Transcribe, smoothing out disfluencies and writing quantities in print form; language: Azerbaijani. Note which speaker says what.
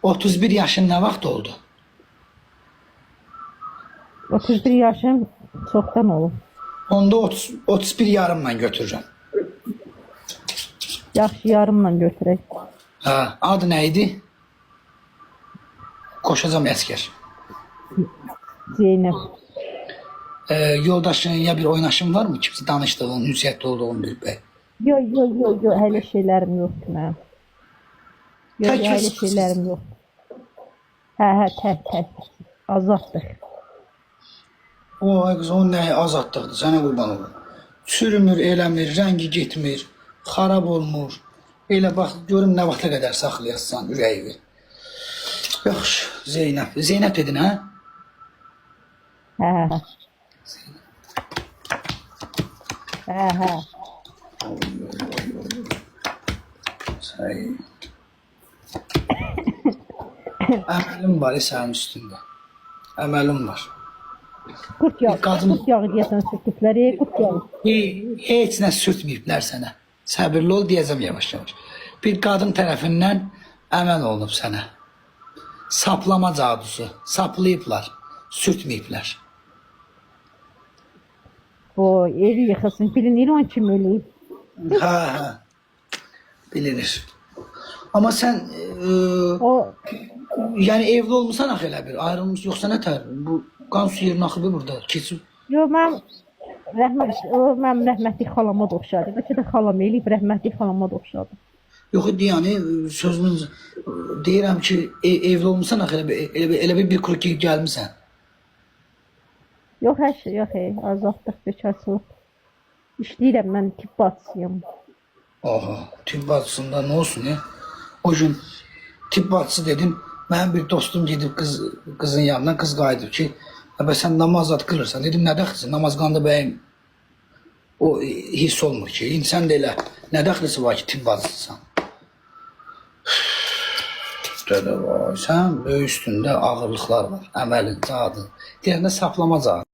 Speaker 1: 31 yaşın nə vaxt oldu?
Speaker 2: 31 yaşım çoxdan olub.
Speaker 1: Onda 31 yarımla götürürəm.
Speaker 2: Yaxşı yarımla götürək.
Speaker 1: Ha, adı nə idi? Koşacağım əskər.
Speaker 2: Zeynep.
Speaker 1: Yoldaşın ya bir oynaşın var mı? Kimse danıştığın, ünsiyyətli olduğun bir bəy.
Speaker 2: Yo, hələ şeylərim yoxdur mənim. Yo,
Speaker 1: Tək
Speaker 2: hələ
Speaker 1: qızsınız.
Speaker 2: şeylərim yoxdur. Tək. Azaddır.
Speaker 1: O ay qız, onun nəyi azadlıqdır, sənə qurban olur. Sürmür, eləmir, rəngi getmir, xarab olmur. Elə bax, görüm nə vaxta qədər saxlayassan ürəyi. Yaxşı, Zeynəp. Zeynəp dedin, hə?
Speaker 2: Hə.
Speaker 1: Say. Əməlim var sənin üstündə. Əməlim var.
Speaker 2: Qurt yağı,
Speaker 1: Qadın-
Speaker 2: qurt yağı deyəsən sürtükləri, qurt yağı.
Speaker 1: Heç nə sürtməyiblər sənə. Səbirli ol deyəcəm yavaş-yavaş. Bir qadın tərəfindən əməl olunub sənə. Saplama cadusu. Saplayıblar, sürtməyiblər.
Speaker 2: O, evi yıxılsın. Bilinir onun kim eləyib.
Speaker 1: Hə. Bilinir. Amma sən
Speaker 2: O,
Speaker 1: yəni evli olmusan axı elə bir, ayrılmış yoxsa nə tər? Bu qan su yerin axıbı burada keçib.
Speaker 2: yo, mən rəhmətli xalama da oxşadı. Bəlkə də xalam eləyib, rəhmətli xalama da oxşadı.
Speaker 1: Yox, yəni sözünüz deyirəm ki, evli olmusan axı elə bir kuru ki gəlmisən.
Speaker 2: Yox, hər şey, yox, azadlıq, bekarçılıq. İşləyirəm, mən tibb bacısıyam.
Speaker 1: Aha, tibb bacısında nə olsun ya? O gün tibb bacısı dedim, mənim bir dostum gedib qızın yanına, qız qayıdır ki, "Əbə sən namaz zad qılırsan." Dedim, "Nə dəxlisi? Namaz qanda bəyim o hiss olmur ki, insan da elə nə dəxlisi var ki, tibb bacısısan." Dədə vay, sən böyük üstündə ağırlıqlar var, əməlin, cadın. Deyəndə saplama cadı.